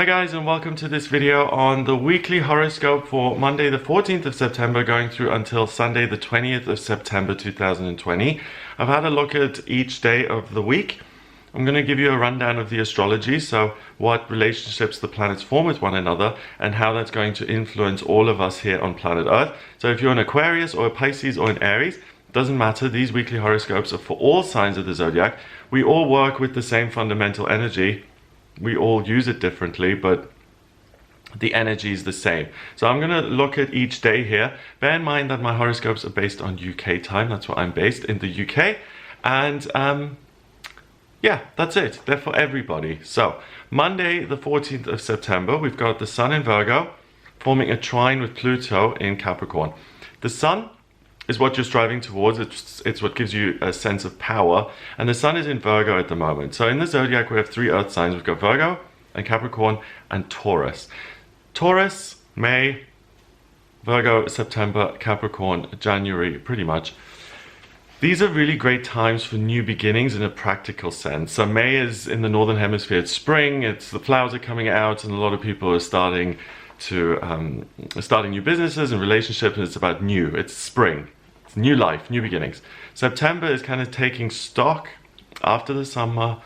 Hi guys, and welcome to this video on the weekly horoscope for Monday the 14th of September going through until Sunday the 20th of September 2020. I've had a look at each day of the week. I'm going to give you a rundown of the astrology, so what relationships the planets form with one another and how that's going to influence all of us here on planet Earth. So if you're an Aquarius or a Pisces or an Aries, doesn't matter, these weekly horoscopes are for all signs of the zodiac. We all work with the same fundamental energy. We all use it differently, but the energy is the same. So I'm going to look at each day here. Bear in mind that my horoscopes are based on UK time. That's where I'm based, in the UK. And yeah, that's it. They're for everybody. So Monday, the 14th of September, we've got the Sun in Virgo forming a trine with Pluto in Capricorn. The Sun is what you're striving towards. It's what gives you a sense of power. And the Sun is in Virgo at the moment. So in the zodiac, we have three earth signs. We've got Virgo and Capricorn and Taurus. Taurus, May, Virgo, September, Capricorn, January, pretty much. These are really great times for new beginnings in a practical sense. So May is in the Northern Hemisphere. It's spring, the flowers are coming out, and a lot of people are starting new businesses and relationships, and it's about new. It's spring. It's new life, new beginnings. September is kind of taking stock after the summer,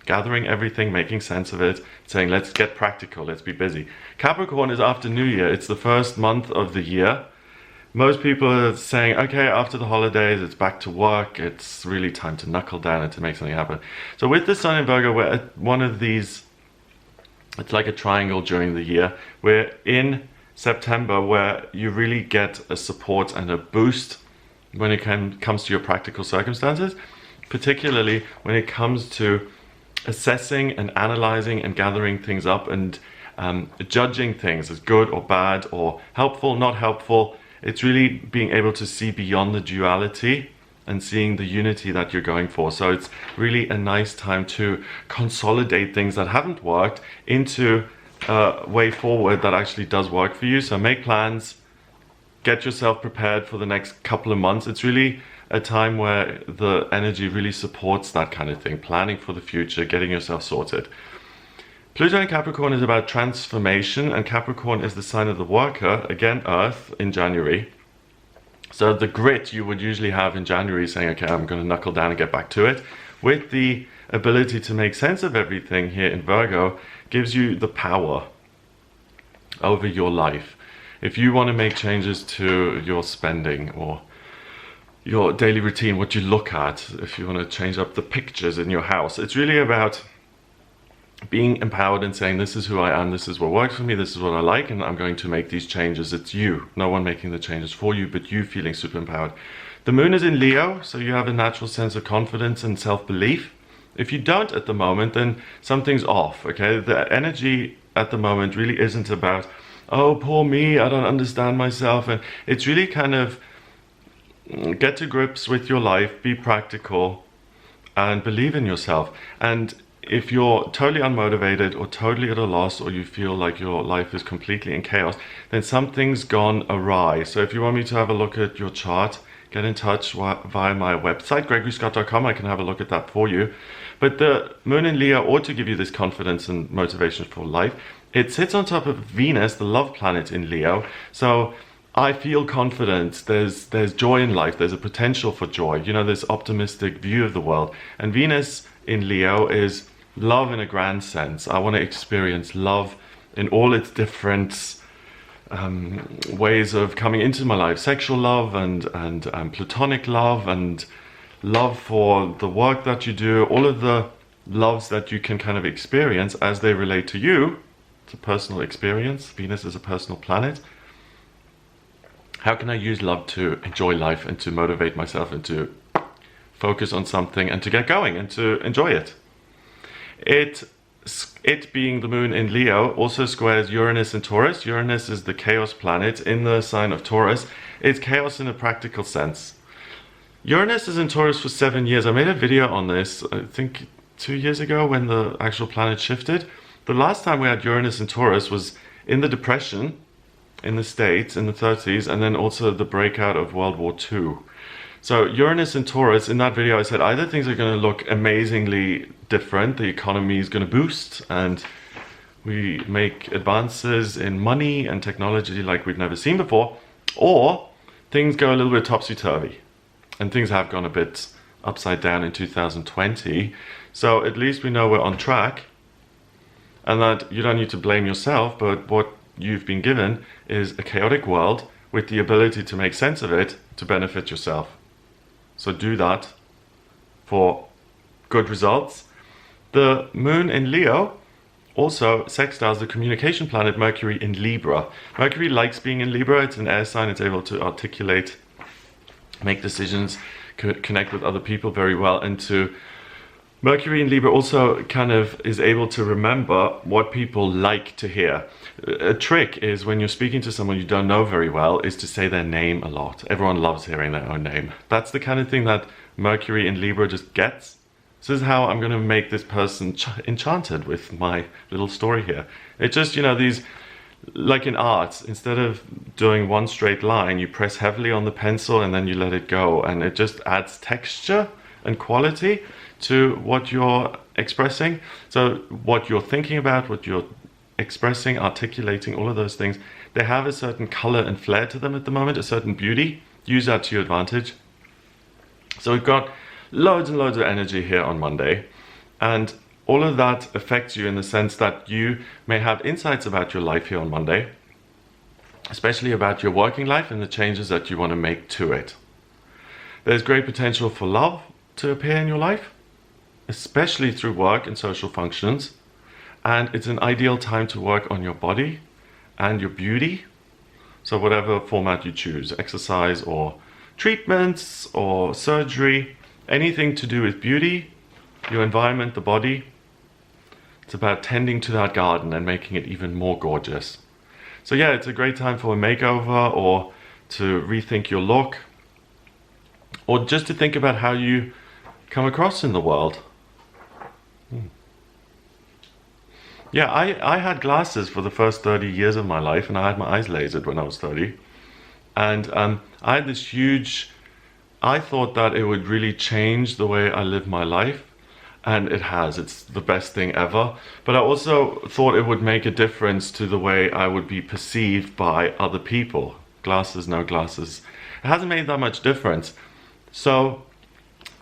gathering everything, making sense of it, saying let's get practical, let's be busy. Capricorn is after New Year. It's the first month of the year. Most people are saying, okay, after the holidays, it's back to work. It's really time to knuckle down and to make something happen. So with the Sun in Virgo, we're at one of these, it's like a triangle during the year. We're in September where you really get a support and a boost when it comes to your practical circumstances, particularly when it comes to assessing and analyzing and gathering things up and judging things as good or bad or helpful, not helpful. It's really being able to see beyond the duality and seeing the unity that you're going for. So it's really a nice time to consolidate things that haven't worked into a way forward that actually does work for you. So make plans, get yourself prepared for the next couple of months. It's really a time where the energy really supports that kind of thing, planning for the future, getting yourself sorted. Pluto in Capricorn is about transformation, and Capricorn is the sign of the worker, again Earth, in January. So the grit you would usually have in January, saying, okay, I'm going to knuckle down and get back to it, with the ability to make sense of everything here in Virgo, gives you the power over your life. If you want to make changes to your spending or your daily routine, what you look at, if you want to change up the pictures in your house, it's really about being empowered and saying, this is who I am, this is what works for me, this is what I like, and I'm going to make these changes. It's you, no one making the changes for you, but you feeling super empowered. The moon is in Leo, so you have a natural sense of confidence and self-belief. If you don't at the moment, then something's off, okay? The energy at the moment really isn't about, oh, poor me, I don't understand myself. And it's really kind of get to grips with your life, be practical, and believe in yourself. And if you're totally unmotivated or totally at a loss, or you feel like your life is completely in chaos, then something's gone awry. So if you want me to have a look at your chart, get in touch via my website, gregoryscott.com. I can have a look at that for you. But the moon in Leo ought to give you this confidence and motivation for life. It sits on top of Venus, the love planet in Leo. So I feel confident. There's joy in life. There's a potential for joy. You know, this optimistic view of the world. And Venus in Leo is love in a grand sense. I want to experience love in all its different ways of coming into my life. Sexual love and platonic love and love for the work that you do. All of the loves that you can kind of experience as they relate to you. It's a personal experience. Venus is a personal planet. How can I use love to enjoy life and to motivate myself and to focus on something and to get going and to enjoy it? It being the moon in Leo also squares Uranus and Taurus. Uranus is the chaos planet in the sign of Taurus. It's chaos in a practical sense. Uranus is in Taurus for 7 years. I made a video on this, I think 2 years ago, when the actual planet shifted. The last time we had Uranus in Taurus was in the Depression in the States in the 30s, and then also the breakout of World War II. So Uranus and Taurus, in that video I said either things are going to look amazingly different, the economy is going to boost and we make advances in money and technology like we've never seen before, or things go a little bit topsy-turvy. And things have gone a bit upside down in 2020. So at least we know we're on track, and that you don't need to blame yourself, but what you've been given is a chaotic world with the ability to make sense of it to benefit yourself. So do that for good results. The moon in Leo also sextiles the communication planet Mercury in Libra. Mercury likes being in Libra. It's an air sign. It's able to articulate, make decisions, connect with other people very well. And Mercury in Libra also kind of is able to remember what people like to hear. A trick is when you're speaking to someone you don't know very well is to say their name a lot. Everyone loves hearing their own name. That's the kind of thing that Mercury in Libra just gets. So this is how I'm going to make this person enchanted with my little story here. It just, these, like in art, instead of doing one straight line, you press heavily on the pencil and then you let it go. And it just adds texture and quality to what you're expressing. So what you're thinking about, what you're expressing, articulating, all of those things, they have a certain color and flair to them at the moment, a certain beauty. Use that to your advantage. So we've got loads and loads of energy here on Monday, and all of that affects you in the sense that you may have insights about your life here on Monday, especially about your working life and the changes that you want to make to it. There's great potential for love to appear in your life, especially through work and social functions, and it's an ideal time to work on your body and your beauty. So whatever format you choose, exercise or treatments or surgery, anything to do with beauty, your environment, the body. It's about tending to that garden and making it even more gorgeous. So yeah, it's a great time for a makeover, or to rethink your look, or just to think about how you come across in the world. Yeah, I had glasses for the first 30 years of my life, and I had my eyes lasered when I was 30. And I had this huge, I thought that it would really change the way I live my life, and it has. It's the best thing ever. But I also thought it would make a difference to the way I would be perceived by other people. Glasses, no glasses. It hasn't made that much difference. So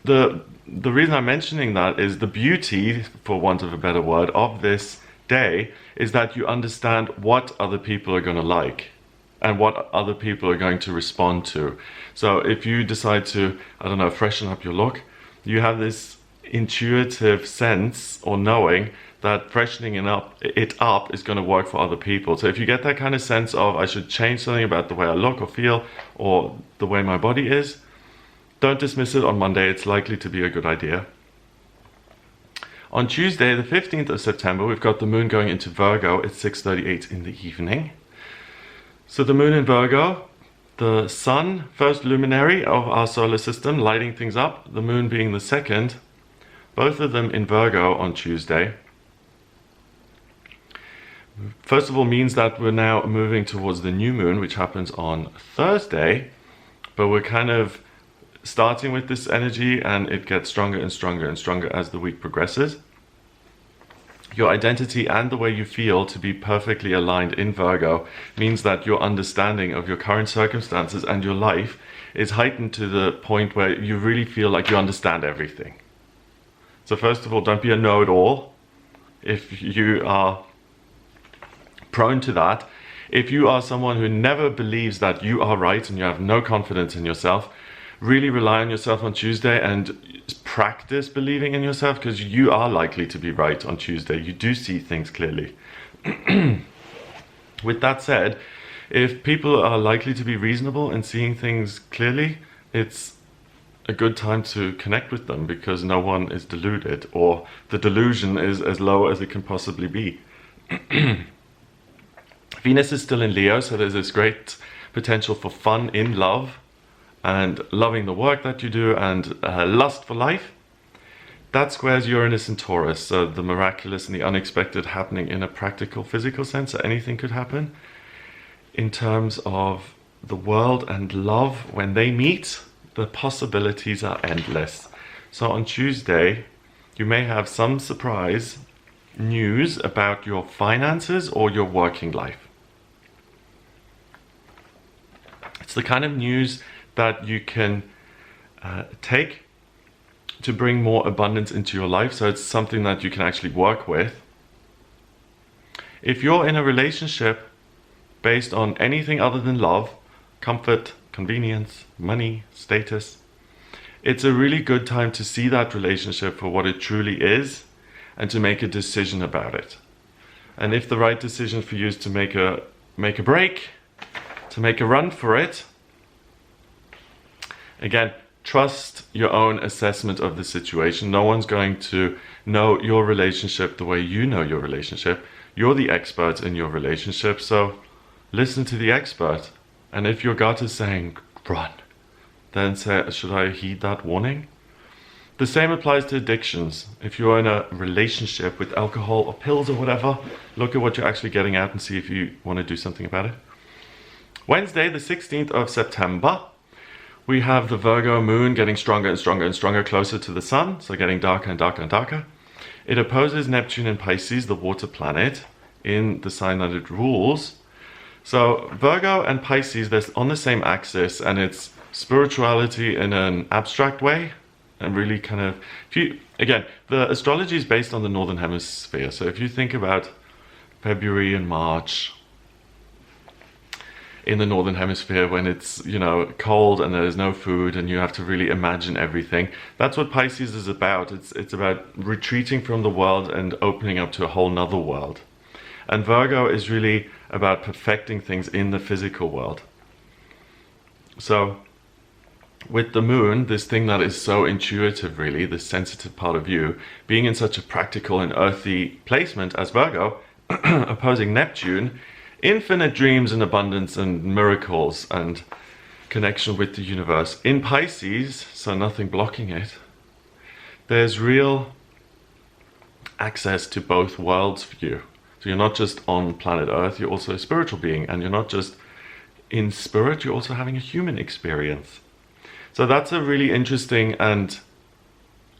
the reason I'm mentioning that is the beauty, for want of a better word, of this day is that you understand what other people are going to like and what other people are going to respond to. So if you decide to, I don't know, freshen up your look, you have this intuitive sense or knowing that freshening it up is going to work for other people. So if you get that kind of sense of, I should change something about the way I look or feel or the way my body is, don't dismiss it on Monday. It's likely to be a good idea. On Tuesday, the 15th of September, we've got the moon going into Virgo at 6:38 in the evening. So the moon in Virgo, the sun, first luminary of our solar system, lighting things up, the moon being the second, both of them in Virgo on Tuesday. First of all means that we're now moving towards the new moon, which happens on Thursday, but we're kind of starting with this energy and it gets stronger and stronger and stronger as the week progresses. Your identity and the way you feel to be perfectly aligned in Virgo means that your understanding of your current circumstances and your life is heightened to the point where you really feel like you understand everything. So first of all, don't be a know-it-all. If you are prone to that, if you are someone who never believes that you are right and you have no confidence in yourself, really rely on yourself on Tuesday and practice believing in yourself, because you are likely to be right on Tuesday. You do see things clearly. With that said, if people are likely to be reasonable and seeing things clearly, it's a good time to connect with them because no one is deluded, or the delusion is as low as it can possibly be. Venus is still in Leo, so there's this great potential for fun in love and loving the work that you do and lust for life. That squares Uranus and Taurus, so the miraculous and the unexpected happening in a practical, physical sense, so anything could happen. In terms of the world and love, when they meet, the possibilities are endless. So on Tuesday, you may have some surprise news about your finances or your working life. It's the kind of news that you can take to bring more abundance into your life. So it's something that you can actually work with. If you're in a relationship based on anything other than love, comfort, convenience, money, status, it's a really good time to see that relationship for what it truly is and to make a decision about it. And if the right decision for you is to make a break, to make a run for it, again, trust your own assessment of the situation. No one's going to know your relationship the way you know your relationship. You're the expert in your relationship, so listen to the expert. And if your gut is saying, run, then say, should I heed that warning? The same applies to addictions. If you're in a relationship with alcohol or pills or whatever, look at what you're actually getting at and see if you want to do something about it. Wednesday, the 16th of September, we have the Virgo moon getting stronger and stronger and stronger, closer to the sun, so getting darker and darker and darker. It opposes Neptune in Pisces, the water planet, in the sign that it rules. So Virgo and Pisces, they're on the same axis, and it's spirituality in an abstract way, and really kind of, again, the astrology is based on the Northern Hemisphere. So if you think about February and March in the Northern Hemisphere, when it's, cold and there's no food and you have to really imagine everything, that's what Pisces is about. It's about retreating from the world and opening up to a whole nother world. And Virgo is really about perfecting things in the physical world. So with the moon, this thing that is so intuitive, really, this sensitive part of you, being in such a practical and earthy placement as Virgo, opposing Neptune, infinite dreams and abundance and miracles and connection with the universe. In Pisces, so nothing blocking it, there's real access to both worlds for you. So you're not just on planet Earth, you're also a spiritual being, and you're not just in spirit, you're also having a human experience. So that's a really interesting and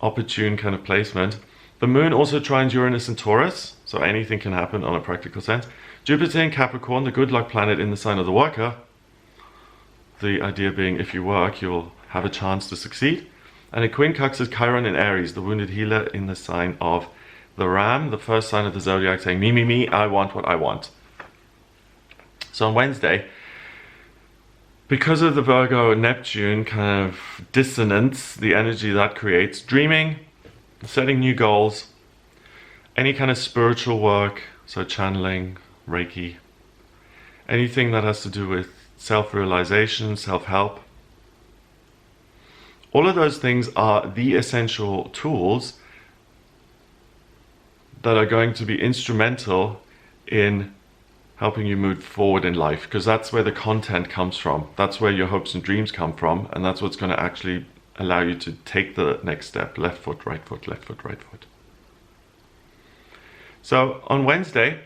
opportune kind of placement. The moon also trines Uranus and Taurus, so anything can happen on a practical sense. Jupiter in Capricorn, the good luck planet in the sign of the worker. The idea being, if you work, you'll have a chance to succeed. And a quincunx is Chiron in Aries, the wounded healer in the sign of the ram, the first sign of the zodiac, saying, me, me, me, I want what I want. So on Wednesday, because of the Virgo Neptune kind of dissonance, the energy that creates, dreaming, setting new goals, any kind of spiritual work, so channeling, Reiki, anything that has to do with self-realization, self-help. All of those things are the essential tools that are going to be instrumental in helping you move forward in life, because that's where the content comes from. That's where your hopes and dreams come from, and that's what's going to actually allow you to take the next step. Left foot, right foot, left foot, right foot. So on Wednesday,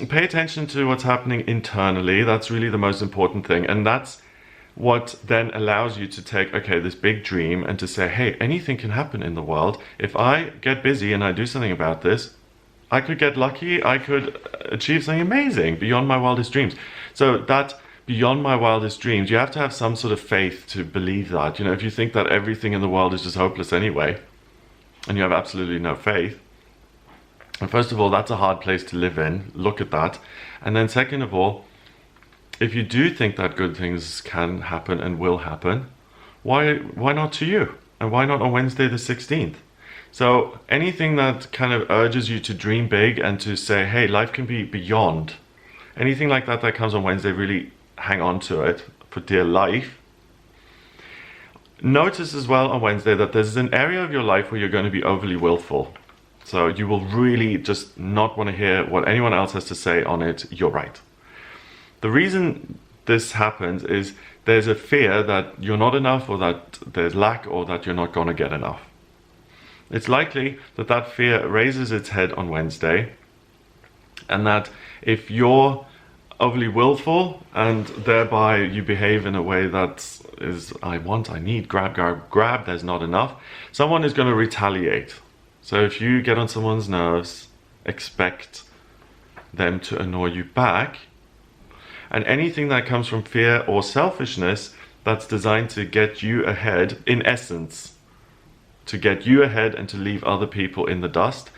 pay attention to what's happening internally. That's really the most important thing. And that's what then allows you to take, okay, this big dream and to say, hey, anything can happen in the world. If I get busy and I do something about this, I could get lucky. I could achieve something amazing beyond my wildest dreams. So that beyond my wildest dreams, you have to have some sort of faith to believe that. If you think that everything in the world is just hopeless anyway, and you have absolutely no faith, and first of all, that's a hard place to live in. Look at that. And then second of all, if you do think that good things can happen and will happen, why not to you? And why not on Wednesday the 16th? So anything that kind of urges you to dream big and to say, hey, life can be beyond, anything like that comes on Wednesday, really hang on to it for dear life. Notice as well on Wednesday that there's an area of your life where you're going to be overly willful. So you will really just not want to hear what anyone else has to say on it. You're right. The reason this happens is there's a fear that you're not enough, or that there's lack, or that you're not going to get enough. It's likely that that fear raises its head on Wednesday, and that if you're overly willful and thereby you behave in a way that is, I want, I need, grab, grab, grab, there's not enough, someone is going to retaliate. So if you get on someone's nerves expect them to annoy you back. And anything that comes from fear or selfishness that's designed to get you ahead, in essence, to get you ahead and to leave other people in the dust,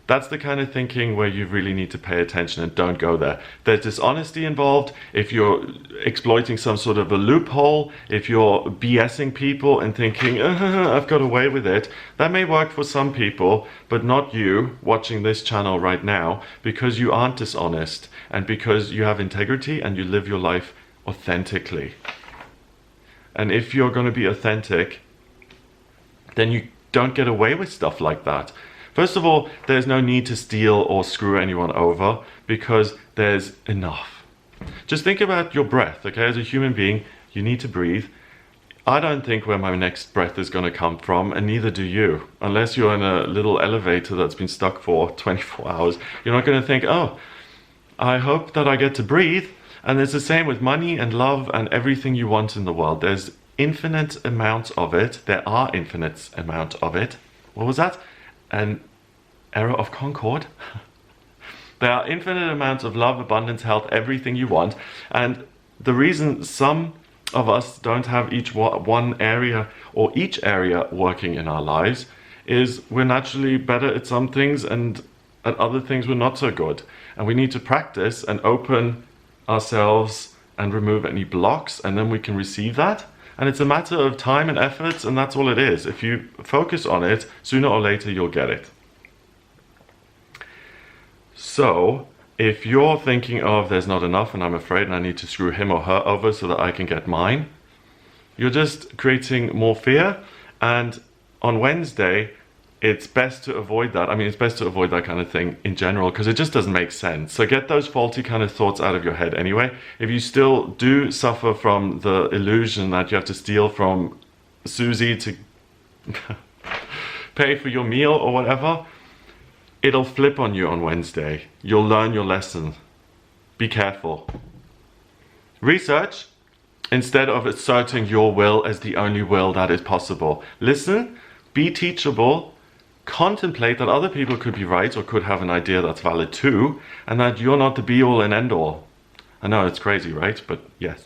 that's the kind of thinking where you really need to pay attention and don't go there. There's dishonesty involved. If you're exploiting some sort of a loophole, if you're BSing people and thinking, I've got away with it, that may work for some people, but not you watching this channel right now, because you aren't dishonest and because you have integrity and you live your life authentically. And if you're going to be authentic, then you don't get away with stuff like that. First of all, there's no need to steal or screw anyone over because there's enough. Just think about your breath, okay? As a human being, you need to breathe. I don't think where my next breath is going to come from, and neither do you. Unless you're in a little elevator that's been stuck for 24 hours, you're not going to think, oh, I hope that I get to breathe. And it's the same with money and love and everything you want in the world. There's infinite amounts of it. There are infinite amount of it. What was that? An error of concord. There are infinite amounts of love, abundance, health, everything you want. And the reason some of us don't have each one area or each area working in our lives is we're naturally better at some things and at other things we're not so good. And we need to practice and open ourselves and remove any blocks, and then we can receive that. And it's a matter of time and efforts, and that's all it is. If you focus on it, sooner or later you'll get it. So, if you're thinking of there's not enough and I'm afraid and I need to screw him or her over so that I can get mine, you're just creating more fear. And on Wednesday, it's best to avoid that. I mean, it's best to avoid that kind of thing in general because it just doesn't make sense. So get those faulty kind of thoughts out of your head anyway. If you still do suffer from the illusion that you have to steal from Susie to pay for your meal or whatever, it'll flip on you on Wednesday. You'll learn your lesson. Be careful. Research instead of asserting your will as the only will that is possible. Listen, be teachable. Contemplate that other people could be right or could have an idea that's valid too, and that you're not the be-all and end-all. I know it's crazy, right? But yes.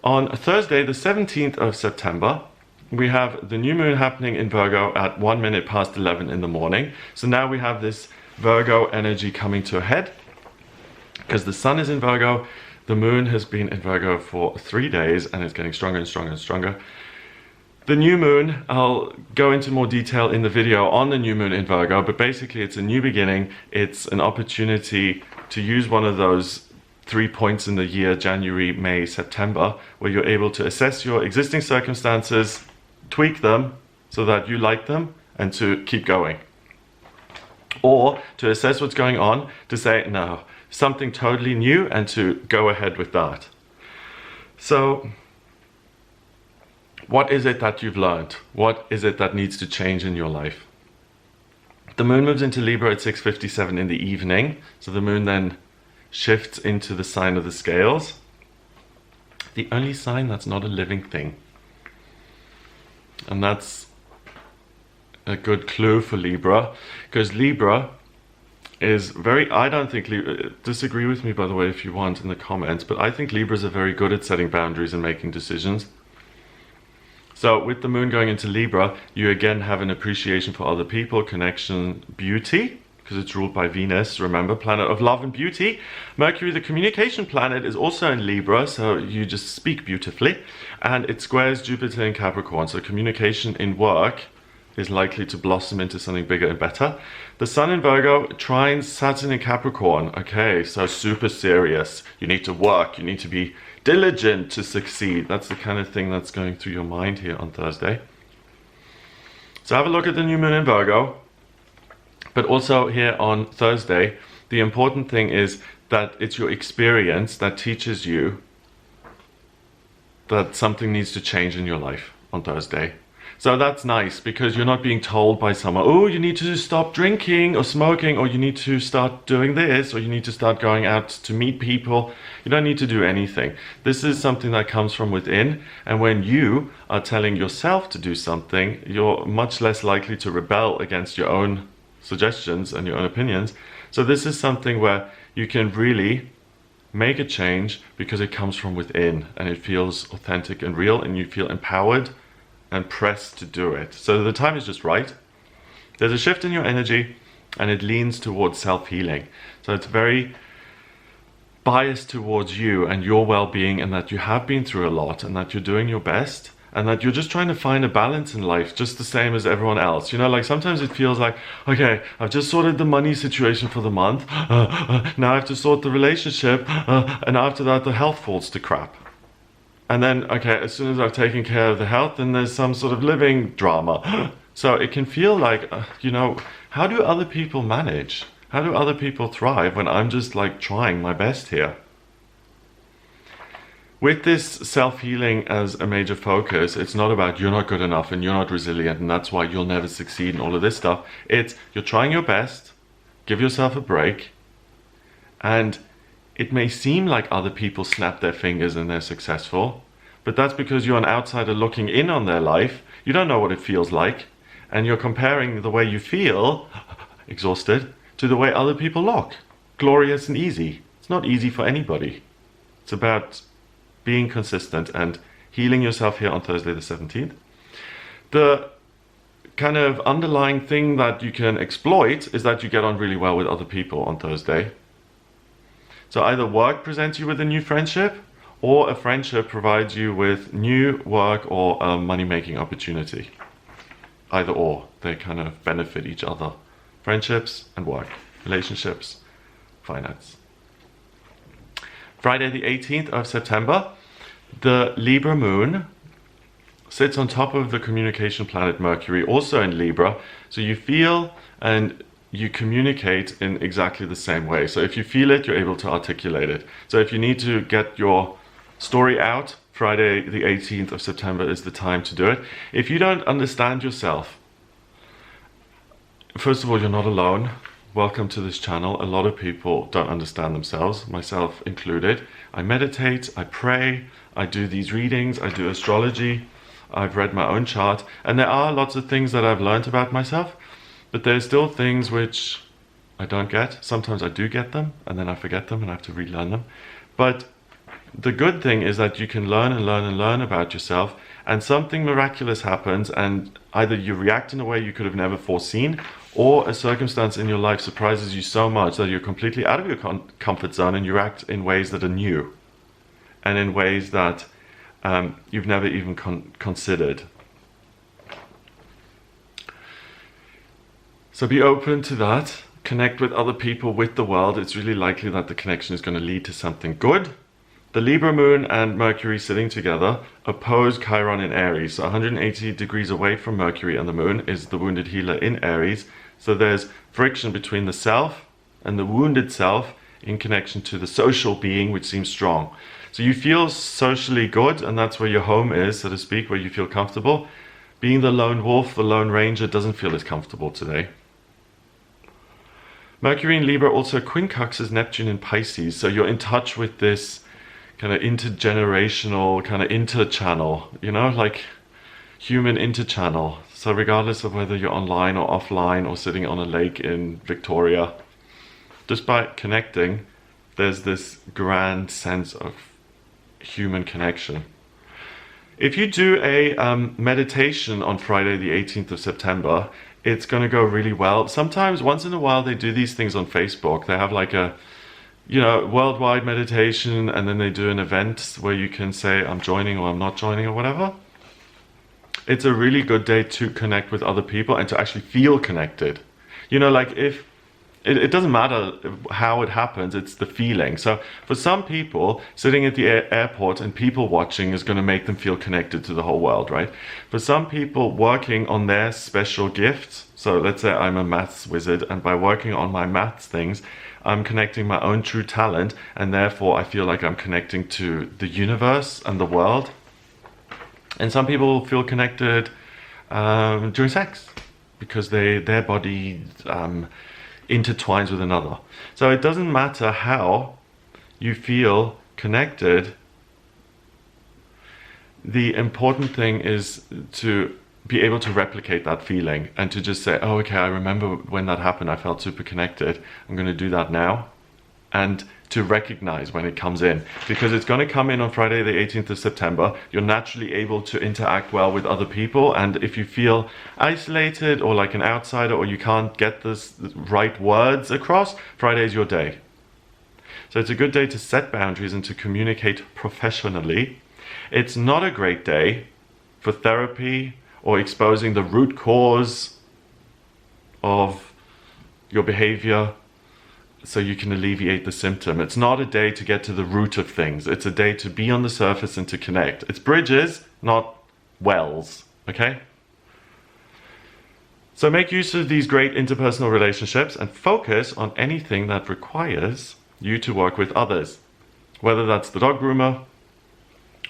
On Thursday, the 17th of September, we have the new moon happening in Virgo at 1 minute past 11 in the morning. So now we have this Virgo energy coming to a head because the sun is in Virgo. The moon has been in Virgo for 3 days and it's getting stronger and stronger and stronger. The new moon, I'll go into more detail in the video on the new moon in Virgo, but basically it's a new beginning. It's an opportunity to use one of those 3 points in the year, January, May, September, where you're able to assess your existing circumstances, tweak them so that you like them, and to keep going. Or to assess what's going on, to say, no, something totally new, and to go ahead with that. So, what is it that you've learned? What is it that needs to change in your life? The moon moves into Libra at 6:57 in the evening. So the moon then shifts into the sign of the scales. The only sign that's not a living thing. And that's a good clue for Libra. Because Libra is very, I don't think, disagree with me by the way if you want in the comments, but I think Libras are very good at setting boundaries and making decisions. So with the moon going into Libra, you again have an appreciation for other people, connection, beauty, because it's ruled by Venus, remember, planet of love and beauty. Mercury, the communication planet, is also in Libra, so you just speak beautifully. And it squares Jupiter in Capricorn, so communication in work is likely to blossom into something bigger and better. The sun in Virgo trines Saturn in Capricorn. Okay, so super serious. You need to work, you need to be diligent to succeed. That's the kind of thing that's going through your mind here on Thursday. So have a look at the new moon in Virgo. But also here on Thursday, the important thing is that it's your experience that teaches you that something needs to change in your life on Thursday. So that's nice because you're not being told by someone, oh, you need to stop drinking or smoking, or you need to start doing this, or you need to start going out to meet people. You don't need to do anything. This is something that comes from within. And when you are telling yourself to do something, you're much less likely to rebel against your own suggestions and your own opinions. So this is something where you can really make a change because it comes from within and it feels authentic and real, and you feel empowered and pressed to do it. So the time is just right. There's a shift in your energy and it leans towards self-healing. So it's very biased towards you and your well-being, and that you have been through a lot and that you're doing your best and that you're just trying to find a balance in life just the same as everyone else. You know, like sometimes it feels like, okay, I've just sorted the money situation for the month, now I have to sort the relationship, and after that the health falls to crap. And then, okay, as soon as I've taken care of the health, then there's some sort of living drama. So it can feel like, you know, how do other people manage? How do other people thrive when I'm just like trying my best here? With this self-healing as a major focus, it's not about you're not good enough and you're not resilient and that's why you'll never succeed and all of this stuff. It's you're trying your best, give yourself a break, and it may seem like other people snap their fingers and they're successful, but that's because you're an outsider looking in on their life. You don't know what it feels like, and you're comparing the way you feel, exhausted, to the way other people look, glorious and easy. It's not easy for anybody. It's about being consistent and healing yourself here on Thursday the 17th. The kind of underlying thing that you can exploit is that you get on really well with other people on Thursday. So either work presents you with a new friendship, or a friendship provides you with new work or a money-making opportunity. Either or, they kind of benefit each other. Friendships and work, relationships, finance. Friday the 18th of September, the Libra moon sits on top of the communication planet Mercury, also in Libra. So you feel and you communicate in exactly the same way. So if you feel it, you're able to articulate it. So if you need to get your story out, Friday the 18th of September is the time to do it. If you don't understand yourself, first of all, you're not alone. Welcome to this channel. A lot of people don't understand themselves, myself included. I meditate, I pray, I do these readings, I do astrology, I've read my own chart, and there are lots of things that I've learned about myself, but there's still things which I don't get. Sometimes I do get them, and then I forget them, and I have to relearn them. But the good thing is that you can learn and learn and learn about yourself, and something miraculous happens, and either you react in a way you could have never foreseen, or a circumstance in your life surprises you so much that you're completely out of your comfort zone and you act in ways that are new and in ways that you've never even considered. So be open to that. Connect with other people, with the world. It's really likely that the connection is going to lead to something good. The Libra moon and Mercury sitting together oppose Chiron in Aries. So 180 degrees away from Mercury and the moon is the wounded healer in Aries. So there's friction between the self and the wounded self in connection to the social being, which seems strong. So you feel socially good, and that's where your home is, so to speak, where you feel comfortable. Being the lone wolf, the lone ranger, doesn't feel as comfortable today. Mercury in Libra also quincunxes Neptune in Pisces. So you're in touch with this kind of intergenerational, kind of interchannel, you know, like human interchannel. So regardless of whether you're online or offline or sitting on a lake in Victoria, just by connecting, there's this grand sense of human connection. If you do a meditation on Friday the 18th of September, it's going to go really well. Sometimes, once in a while, they do these things on Facebook. They have like a, you know, worldwide meditation, and then they do an event where you can say, I'm joining or I'm not joining or whatever. It's a really good day to connect with other people and to actually feel connected. You know, like if, it doesn't matter how it happens, it's the feeling. So for some people, sitting at the airport and people watching is going to make them feel connected to the whole world, right? For some people, working on their special gifts, so let's say I'm a maths wizard, and by working on my maths things, I'm connecting my own true talent, and therefore I feel like I'm connecting to the universe and the world. And some people feel connected during sex, because their body intertwines with another. So it doesn't matter how you feel connected. The important thing is to be able to replicate that feeling and to just say, oh, okay, I remember when that happened, I felt super connected. I'm going to do that now. And to recognize when it comes in, because it's going to come in on Friday, the 18th of September. You're naturally able to interact well with other people. And if you feel isolated or like an outsider, or you can't get the right words across, Friday is your day. So it's a good day to set boundaries and to communicate professionally. It's not a great day for therapy or exposing the root cause of your behavior so you can alleviate the symptom. It's not a day to get to the root of things. It's a day to be on the surface and to connect. It's bridges, not wells, okay? So make use of these great interpersonal relationships and focus on anything that requires you to work with others. Whether that's the dog groomer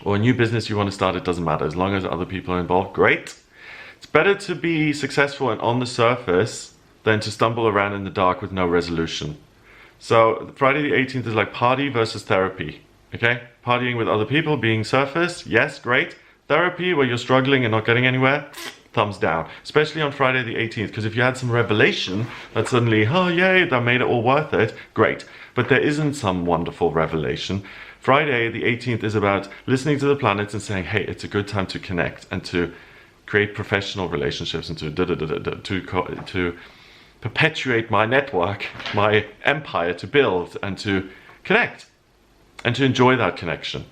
or a new business you want to start, it doesn't matter. As long as other people are involved, great. It's better to be successful and on the surface than to stumble around in the dark with no resolution. So Friday the 18th is like party versus therapy, okay? Partying with other people, being surface, yes, great. Therapy, where you're struggling and not getting anywhere, thumbs down. Especially on Friday the 18th, because if you had some revelation that suddenly, oh yay, that made it all worth it, great. But there isn't some wonderful revelation. Friday the 18th is about listening to the planets and saying, hey, it's a good time to connect and to create professional relationships and to perpetuate my network, my empire, to build and to connect and to enjoy that connection.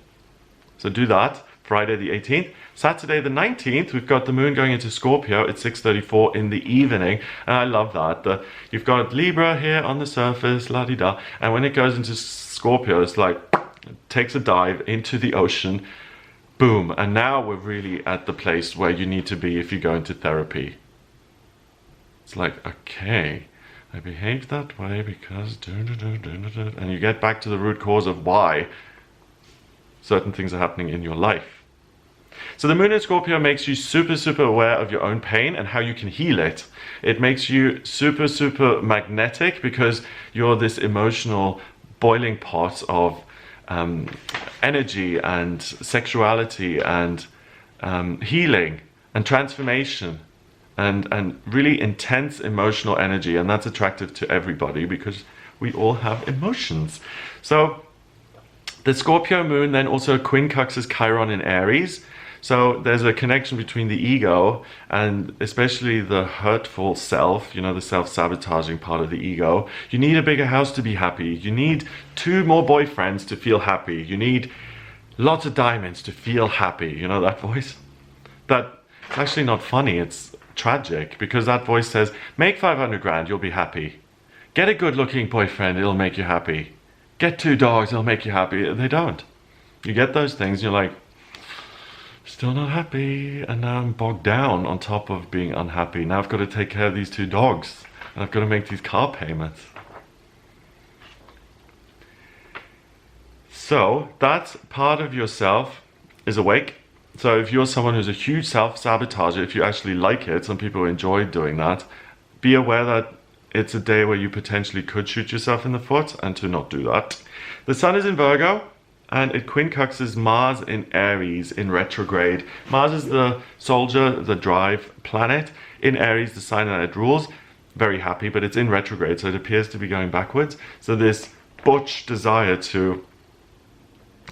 So do that, Friday the 18th. Saturday the 19th, we've got the moon going into Scorpio at 6:34 in the evening. And I love that. You've got Libra here on the surface, la-di-da. And when it goes into Scorpio, it's like, it takes a dive into the ocean, boom. And now we're really at the place where you need to be if you go into therapy. It's like, okay, I behaved that way because, and you get back to the root cause of why certain things are happening in your life. So the moon in Scorpio makes you super, super aware of your own pain and how you can heal it. It makes you super, super magnetic because you're this emotional boiling pot of energy and sexuality and healing and transformation. And really intense emotional energy, and that's attractive to everybody because we all have emotions. So the Scorpio moon then also quincunxes Chiron in Aries. So there's a connection between the ego and especially the hurtful self, you know, the self-sabotaging part of the ego. You need a bigger house to be happy. You need 2 more boyfriends to feel happy. You need lots of diamonds to feel happy. You know that voice? That's actually not funny. It's tragic because that voice says, make 500 grand, you'll be happy. Get a good looking boyfriend, it'll make you happy. Get 2 dogs, it'll make you happy. They don't. You get those things, you're like, still not happy, and now I'm bogged down on top of being unhappy. Now I've got to take care of these 2 dogs, and I've got to make these car payments. So that part of yourself is awake. So if you're someone who's a huge self-sabotager, if you actually like it, some people enjoy doing that, be aware that it's a day where you potentially could shoot yourself in the foot and to not do that. The sun is in Virgo and it quincunxes Mars in Aries in retrograde. Mars is the soldier, the drive planet. In Aries, the sign that it rules. Very happy, but it's in retrograde, so it appears to be going backwards. So this butch desire to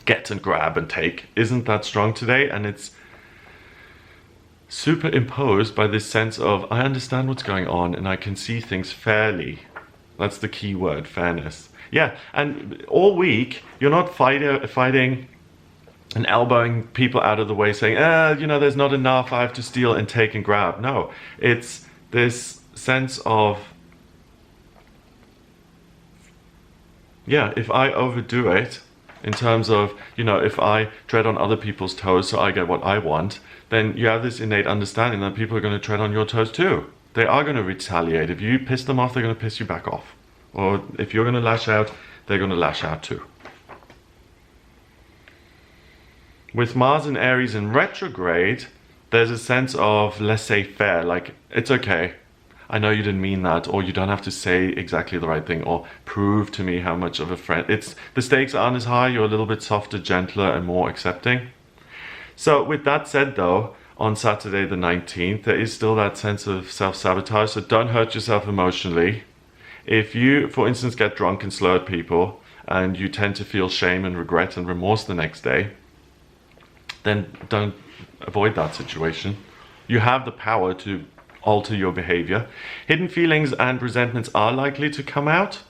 get and grab and take isn't that strong today, and it's superimposed by this sense of I understand what's going on and I can see things fairly. That's the key word, fairness. Yeah, and all week you're not fighting and elbowing people out of the way saying, you know, there's not enough, I have to steal and take and grab. No, it's this sense of, yeah, if I overdo it, in terms of, you know, if I tread on other people's toes so I get what I want, then you have this innate understanding that people are going to tread on your toes too. They are going to retaliate. If you piss them off, they're going to piss you back off. Or if you're going to lash out, they're going to lash out too. With Mars and Aries in retrograde, there's a sense of laissez-faire, like, it's okay. I know you didn't mean that, or you don't have to say exactly the right thing, or prove to me how much of a friend. The stakes aren't as high, you're a little bit softer, gentler, and more accepting. So with that said though, on Saturday the 19th, there is still that sense of self-sabotage, so don't hurt yourself emotionally. If you, for instance, get drunk and slur at people, and you tend to feel shame and regret and remorse the next day, then don't avoid that situation. You have the power to alter your behavior. Hidden feelings and resentments are likely to come out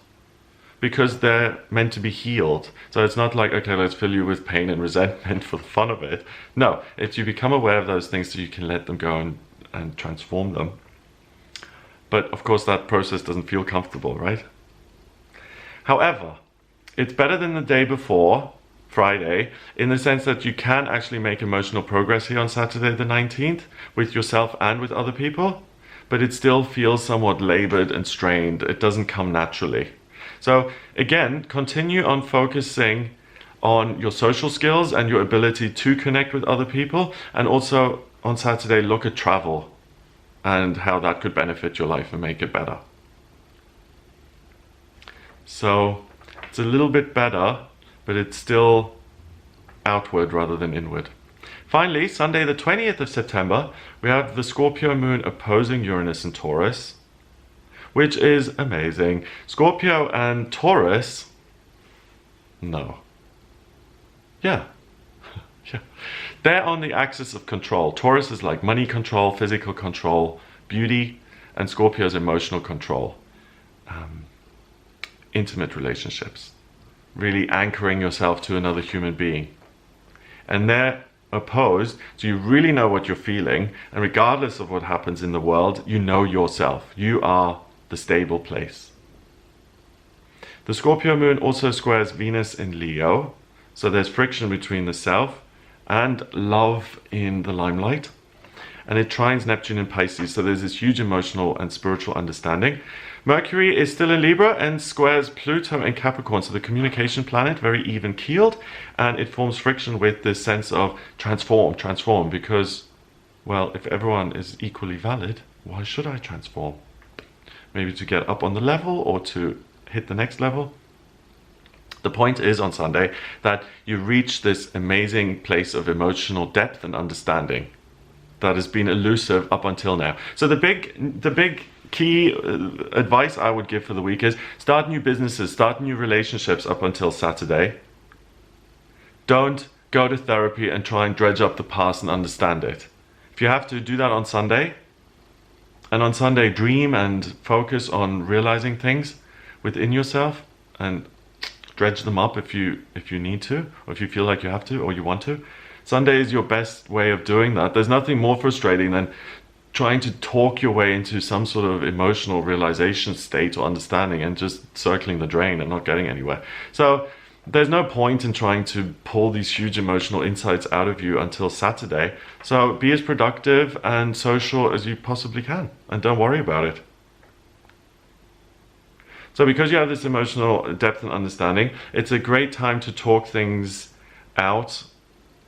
because they're meant to be healed. So it's not like, okay, let's fill you with pain and resentment for the fun of it. No, if you become aware of those things, so you can let them go and transform them. But of course, that process doesn't feel comfortable, right? However, it's better than the day before, Friday, in the sense that you can actually make emotional progress here on Saturday the 19th with yourself and with other people, but it still feels somewhat labored and strained. It doesn't come naturally. So again, continue on focusing on your social skills and your ability to connect with other people, and also on Saturday look at travel and how that could benefit your life and make it better. So it's a little bit better, but it's still outward rather than inward. Finally, Sunday the 20th of September, we have the Scorpio moon opposing Uranus and Taurus, which is amazing. Scorpio and Taurus, no. Yeah. Yeah. They're on the axis of control. Taurus is like money control, physical control, beauty, and Scorpio is emotional control. Intimate relationships. Really anchoring yourself to another human being. And they're opposed, so you really know what you're feeling, and regardless of what happens in the world, you know yourself. You are the stable place. The Scorpio moon also squares Venus in Leo, so there's friction between the self and love in the limelight. And it trines Neptune in Pisces, so there's this huge emotional and spiritual understanding. Mercury is still in Libra and squares Pluto in Capricorn, so the communication planet, very even-keeled, and it forms friction with this sense of transform, because, well, if everyone is equally valid, why should I transform? Maybe to get up on the level or to hit the next level. The point is on Sunday that you reach this amazing place of emotional depth and understanding that has been elusive up until now. So the big key advice I would give for the week is start new businesses, start new relationships up until Saturday. Don't go to therapy and try and dredge up the past and understand it. If you have to, do that on Sunday. And on Sunday, dream and focus on realizing things within yourself and dredge them up if you need to, or if you feel like you have to or you want to. Sunday is your best way of doing that. There's nothing more frustrating than trying to talk your way into some sort of emotional realization state or understanding and just circling the drain and not getting anywhere. So there's no point in trying to pull these huge emotional insights out of you until Saturday. So be as productive and social as you possibly can, and don't worry about it. So because you have this emotional depth and understanding, it's a great time to talk things out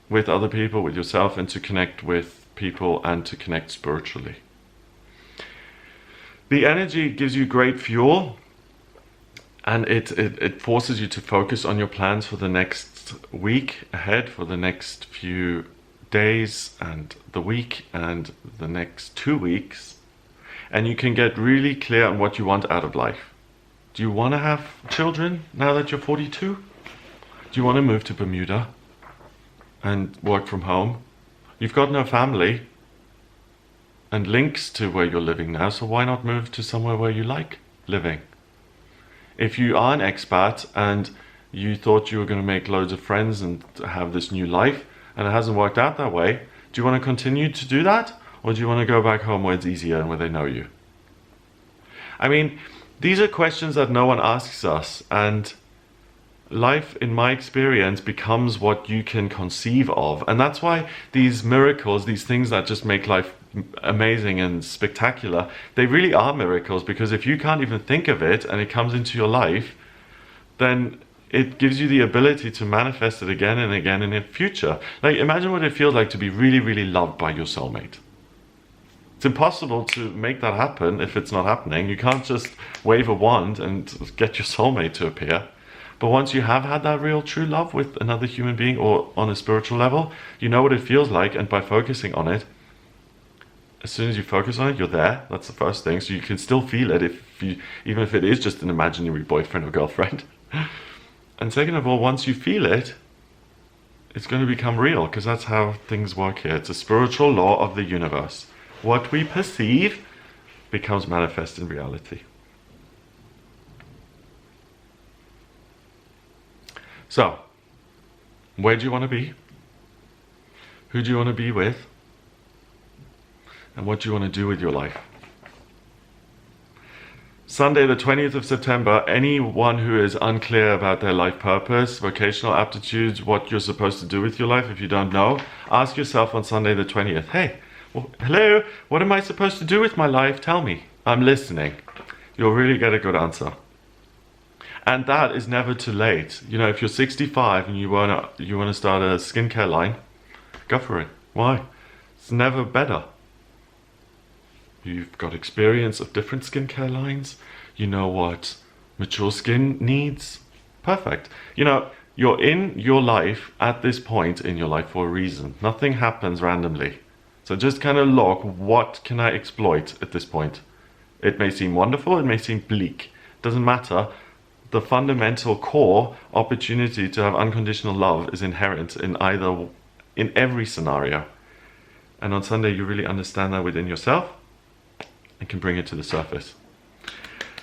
with other people, with yourself, and to connect with people and to connect spiritually. The energy gives you great fuel, and it forces you to focus on your plans for the next week ahead, for the next few days and the week and the next 2 weeks. And you can get really clear on what you want out of life. Do you want to have children now that you're 42? Do you want to move to Bermuda and work from home? You've got no family and links to where you're living now, so why not move to somewhere where you like living? If you are an expat and you thought you were going to make loads of friends and have this new life, and it hasn't worked out that way, do you want to continue to do that? Or do you want to go back home where it's easier and where they know you? I mean, these are questions that no one asks us, and life, in my experience, becomes what you can conceive of. And that's why these miracles, these things that just make life amazing and spectacular, they really are miracles, because if you can't even think of it and it comes into your life, then it gives you the ability to manifest it again and again in the future. Like, imagine what it feels like to be really, really loved by your soulmate. It's impossible to make that happen if it's not happening. You can't just wave a wand and get your soulmate to appear. But once you have had that real true love with another human being or on a spiritual level, you know what it feels like, and by focusing on it, as soon as you focus on it, you're there. That's the first thing. So you can still feel it even if it is just an imaginary boyfriend or girlfriend. And second of all, once you feel it, it's going to become real, because that's how things work here. It's a spiritual law of the universe. What we perceive becomes manifest in reality. So, where do you want to be? Who do you want to be with? And what do you want to do with your life? Sunday, the 20th of September, anyone who is unclear about their life purpose, vocational aptitudes, what you're supposed to do with your life, if you don't know, ask yourself on Sunday the 20th, hey, well, hello, what am I supposed to do with my life? Tell me. I'm listening. You'll really get a good answer. And that is never too late. You know, if you're 65 and you want to start a skincare line, go for it. Why? It's never better. You've got experience of different skincare lines. You know what mature skin needs. Perfect. You know, you're in your life at this point in your life for a reason. Nothing happens randomly. So just kind of look, what can I exploit at this point? It may seem wonderful, it may seem bleak. Doesn't matter. The fundamental core opportunity to have unconditional love is inherent in every scenario. And on Sunday, you really understand that within yourself and can bring it to the surface.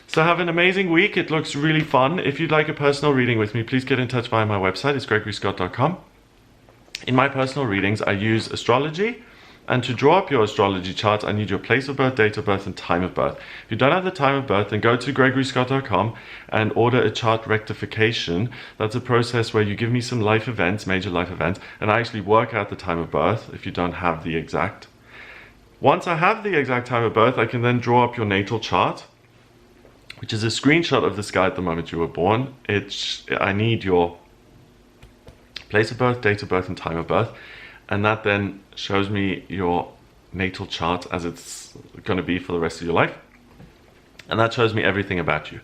So have an amazing week. It looks really fun. If you'd like a personal reading with me, please get in touch via my website. It's gregoryscott.com. In my personal readings, I use astrology. And to draw up your astrology chart, I need your place of birth, date of birth, and time of birth. If you don't have the time of birth, then go to gregoryscott.com and order a chart rectification. That's a process where you give me some life events, major life events, and I actually work out the time of birth if you don't have the exact. Once I have the exact time of birth, I can then draw up your natal chart, which is a screenshot of the sky at the moment you were born. I need your place of birth, date of birth, and time of birth. And that then shows me your natal chart as it's going to be for the rest of your life. And that shows me everything about you.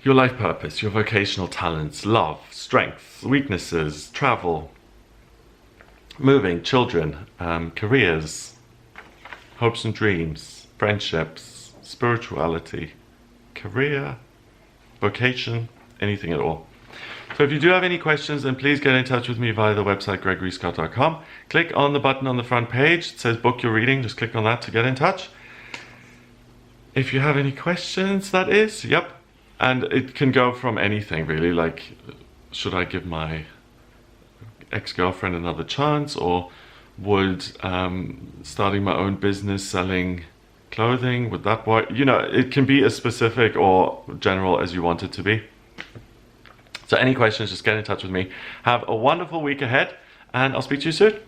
Your life purpose, your vocational talents, love, strengths, weaknesses, travel, moving, children, careers, hopes and dreams, friendships, spirituality, career, vocation, anything at all. So if you do have any questions, then please get in touch with me via the website gregoryscott.com. Click on the button on the front page. It says book your reading. Just click on that to get in touch. If you have any questions, that is, yep. And it can go from anything really, like should I give my ex-girlfriend another chance, or would starting my own business selling clothing, would that work? You know, it can be as specific or general as you want it to be. So any questions, just get in touch with me. Have a wonderful week ahead, and I'll speak to you soon.